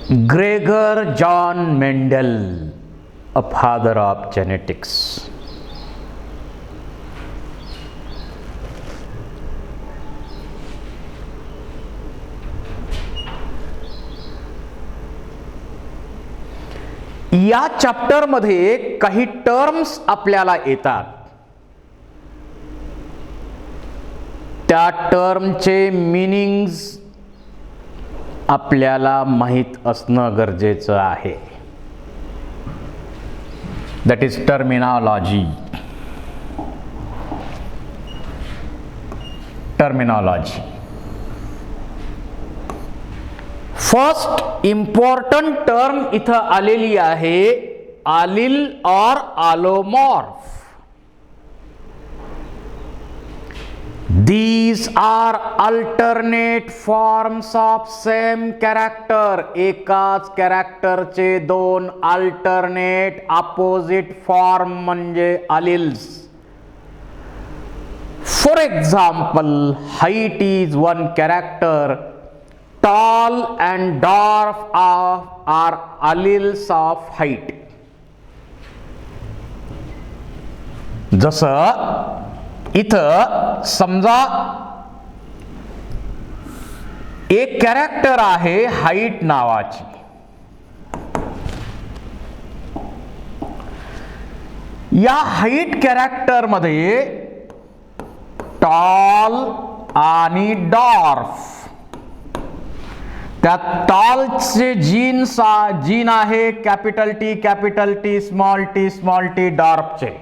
Gregor John Mendel, a father of genetics. या चॅप्टरमध्ये काही terms आपल्याला येतात. त्या टर्मचे मीनिंग्स आपल्याला माहित असणं गरजेचं आहे. That is terminology. First important term इथं आलेली आहे, आलील और आलोमॉर्फ. These are alternate forms of same character. एकाच कॅरेक्टरचे दोन अल्टरनेट अपोजिट फॉर्म म्हणजे allels. For example, height is one character. Tall and dwarf are alleles of height. जसं इथं समजा एक कॅरेक्टर आहे हाईट नावाची. या हाईट कॅरेक्टर मध्ये टॉल आणि डॉर्फ, त्या टॉलचे जीन आहे कॅपिटल टी स्मॉल टी डॉर्फचे.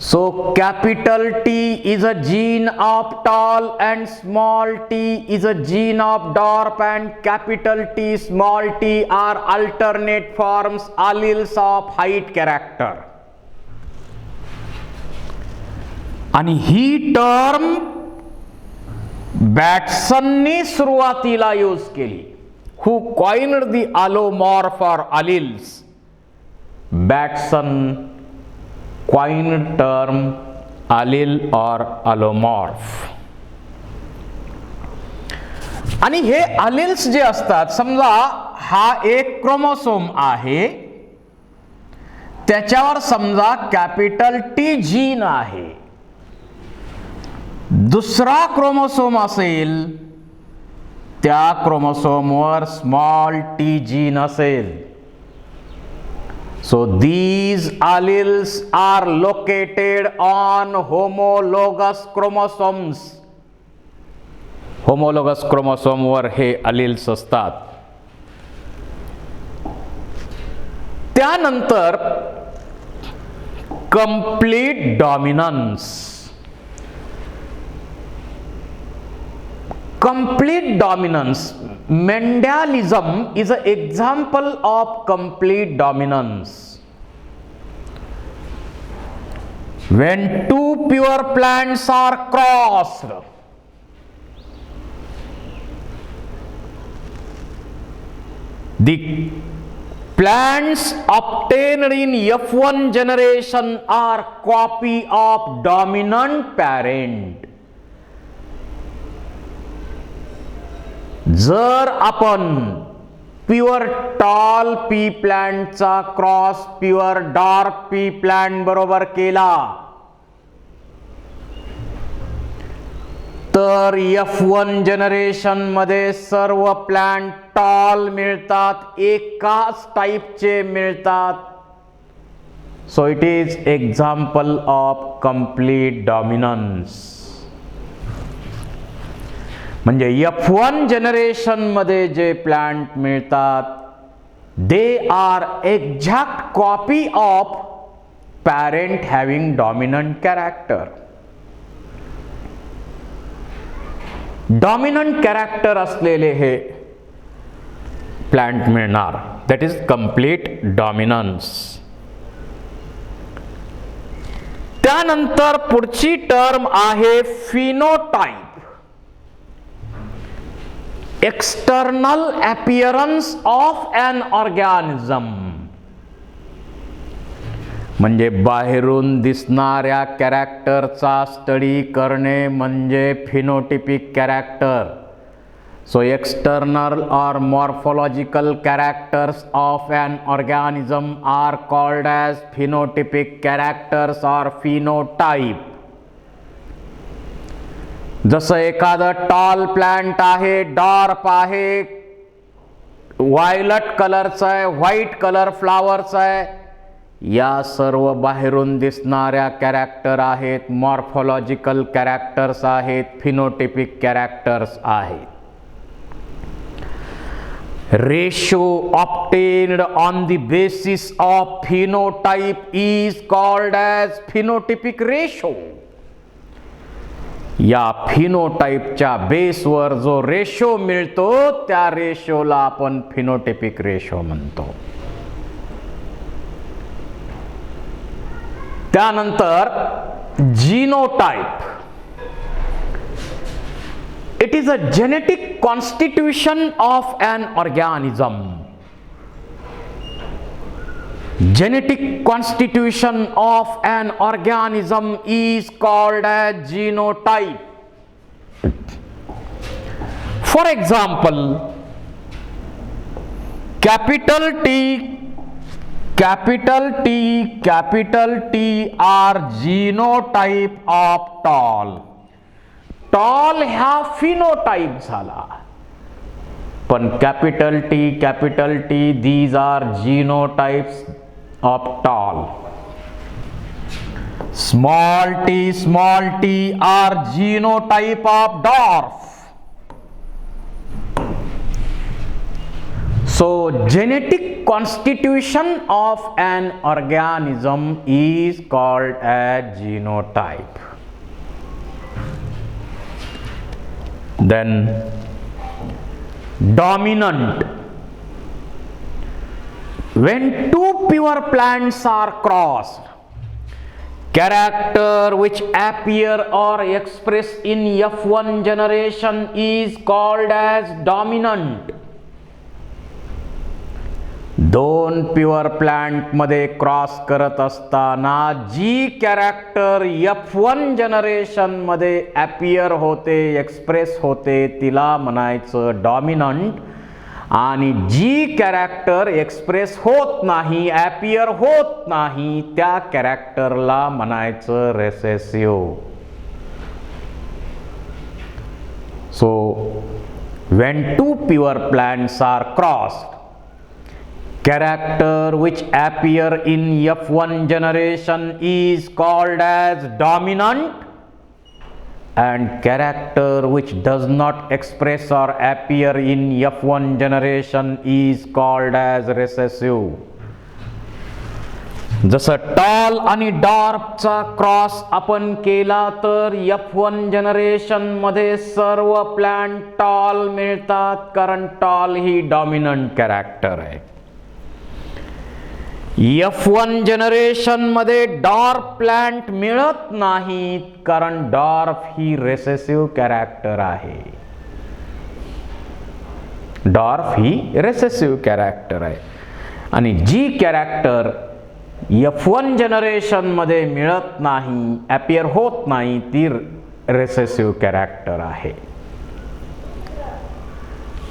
So capital T is a gene of tall and small t is a gene of dwarf, and capital T small t are alternate forms alleles of height character. आणि ही term बॅटसननी सुरुवातीला use केली. Who coined the allomorph or alleles? Batson coined term allele or allomorph. आणि हे alleles जे असतात, समजा हा एक क्रोमोसोम आहे, त्याच्यावर समजा कॅपिटल टी जीन आहे. दुसरा क्रोमोसोम असेल, त्या क्रोमोसोमवर स्मॉल टी जीन असेल. So these alleles are located on homologous chromosomes. Homologous chromosome वर हे alleles असतात. त्यानंतर complete dominance. Complete dominance. Mendalism is an example of complete dominance. When two pure plants are crossed, the plants obtained in F1 generation are copy of dominant parent. जर आपण pure tall pea प्लांटचा cross pure dark pea plant बरोबर केला, तर F1 generation मध्ये सर्व plant tall मिळतात, एकाच टाइपचे मिळतात. So it is example of complete dominance. म्हणजे F1 जनरेशन मध्ये जे प्लांट मिळतात, they are exact copy of parent having dominant character. Dominant character असलेले हे प्लांट मिळणार. That is complete dominance. त्यानंतर पुढची टर्म आहे phenotype. External appearance of an organism. म्हणजे बाहेरून दिसणाऱ्या कॅरेक्टरचा स्टडी करणे म्हणजे phenotypic character. So external or morphological characters of an organism are called as phenotypic characters or phenotype. जसं एखादं टॉल प्लांट आहे, डॉर्फ आहे, व्हायलट कलरचं आहे, व्हाईट कलर फ्लावरचं आहे, या सर्व बाहेरून दिसणाऱ्या कॅरेक्टर आहेत, मॉर्फोलॉजिकल कॅरेक्टर्स आहेत, फिनोटिपिक कॅरेक्टर्स आहेत. Ratio obtained on the basis of phenotype is called as phenotypic ratio. या फिनोटाइपच्या बेसवर जो रेशो मिळतो त्या रेशोला आपण फिनोटिपिक रेशो म्हणतो. त्यानंतर genotype. It is a genetic constitution of an organism. Genetic constitution of an organism is called as genotype. For example, capital T, capital T, capital T are genotype of tall. Tall ह्या phenotype झाला, पण capital T these are genotypes of tall. Small T are genotype of dwarf. So genetic constitution of an organism is called a genotype. Then dominant. When two pure plants are crossed, character which appear or express in F1 generation is called as dominant. दोन pure plant मध्ये cross करत असताना जी character F1 generation मध्ये appear होते, express होते, तिला म्हणायचं dominant. आणि जी कॅरेक्टर एक्सप्रेस होत नाही, अपीयर होत नाही, त्या कॅरेक्टरला म्हणायचं recessive. So when two pure plants are crossed, character which appear in F1 generation is called as dominant, and character which does not express or appear in F1 generation is called as recessive. जसं tall आणि डॉर्फचा cross आपण केला तर F1 generation मध्ये सर्व plant tall मिळतात, कारण tall ही dominant character आहे. F1 जनरेशन मध्ये डॉर्फ प्लांट मिळत नाहीत, कारण डॉर्फ ही रेसेसिव्ह कॅरेक्टर आहे. डॉर्फ ही रेसेसिव्ह कॅरेक्टर आहे. आणि जी कॅरेक्टर F1 जनरेशन मध्ये मिळत नाही, अपीयर होत नाही, ती रेसेसिव्ह कॅरेक्टर आहे.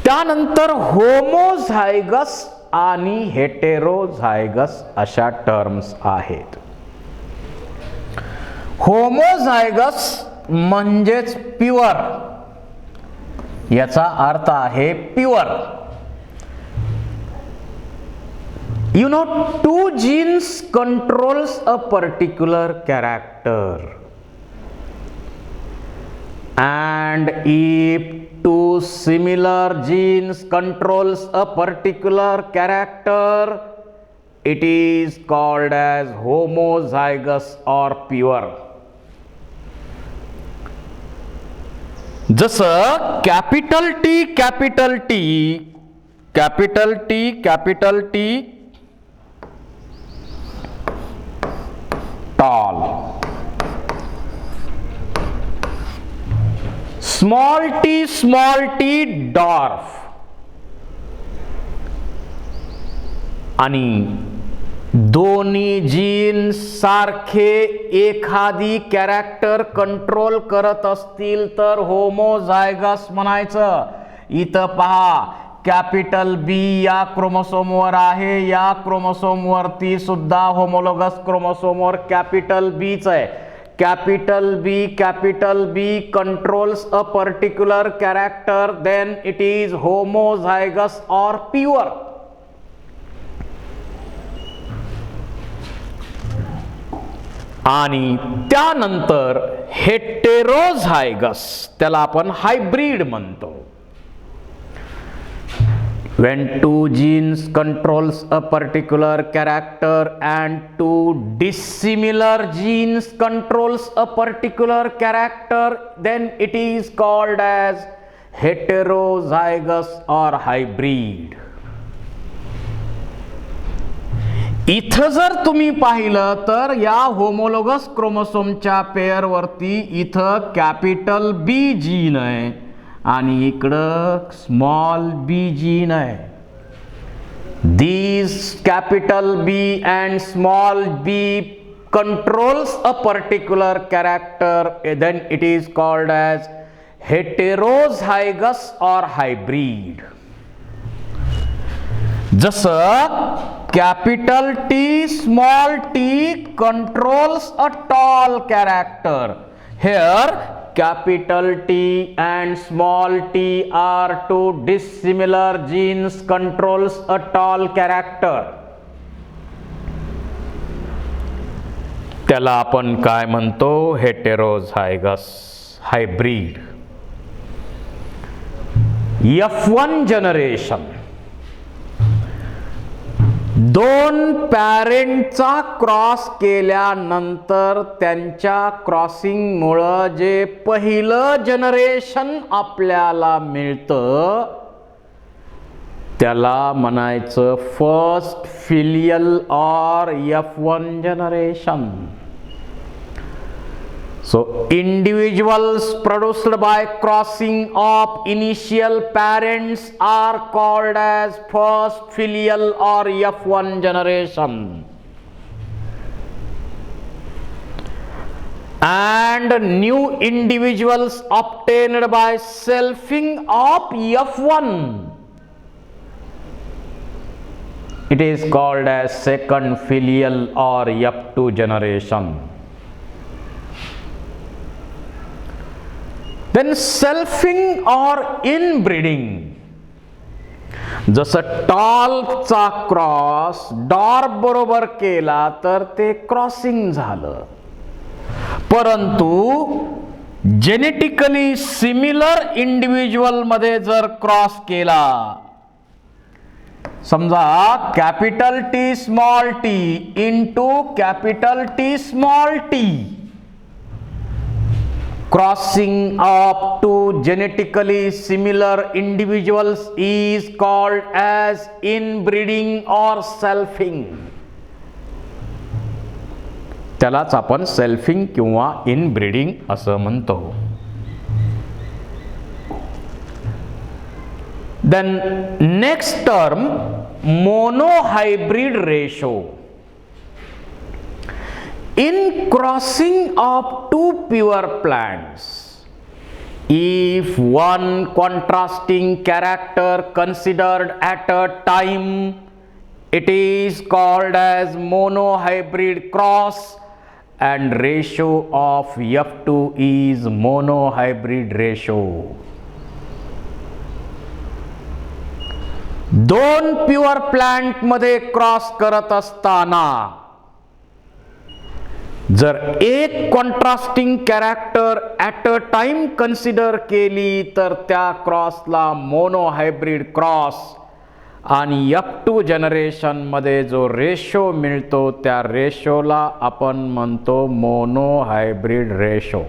त्यानंतर होमोझायगस आणि हेटेरोझायगस अशा टर्म्स आहेत. होमोझायगस म्हणजेच प्युअर, याचा अर्थ आहे pure. You know, two genes controls a particular character, and if two similar genes controls a particular character, it is called as homozygous or pure. जसं capital T tall, small t dwarf, आणि दोन्ही gene सारखे एखादी character control करत असतील तर homozygous म्हणायचं. इथं पहा कॅपिटल बी या क्रोमोसोमवर आहे, या क्रोमोसोमवरती सुद्धा होमोलॉगस क्रोमोसोमवर कॅपिटल बीच आहे. Capital B controls a particular character, then it is homozygous or pure. आणि त्यानंतर हेटेरोझायगस, त्याला आपण हायब्रीड म्हणतो. When two genes controls a particular character and two dissimilar genes controls a particular character, then it is called as heterozygous or hybrid. इथं जर तुम्ही पाहिलं तर या होमोलॉगस क्रोमोसोमच्या पेअर वरती इथं कॅपिटल बी जीन आहे आणि इकडं स्मॉल बी जीन आहे. These capital B and small b controls a particular character, then it is called as heterozygous or hybrid. जसं capital T small t controls a tall character, here capital T and small t are two dissimilar genes controls a tall character. त्याला आपण काय म्हणतो? Heterozygous hybrid. F1 generation, दोन पॅरेंटचा cross केल्यानंतर त्यांच्या क्रॉसिंगमुळं जे पहिलं जनरेशन आपल्याला मिळतं त्याला म्हणायचं first filial or F1 generation. So individuals produced by crossing of initial parents are called as first filial or F1 generation. And new individuals obtained by selfing of F1, it is called as second filial or F2 generation. Then selfing or inbreeding, जसं टॉलचा cross dwarf बरोबर केला तर ते crossing झालं, परंतु genetically similar individual मध्ये जर cross केला, समजा capital T small T into capital T small T, crossing of two genetically similar individuals is called as inbreeding or selfing. त्यालाच आपण सेल्फिंग किंवा इनब्रीडिंग असं म्हणतो. Then next term, monohybrid ratio. In crossing of two pure plants, if one contrasting character considered at a time, it is called as monohybrid cross, and ratio of F2 is monohybrid ratio. दोन pure plant मध्ये cross करत असताना जर एक contrasting character at a time consider केली तर त्या क्रॉसला monohybrid cross, आणि F2 जनरेशन मध्ये जो रेशो मिळतो त्या रेशोला आपण म्हणतो मोनोहायब्रिड रेशो.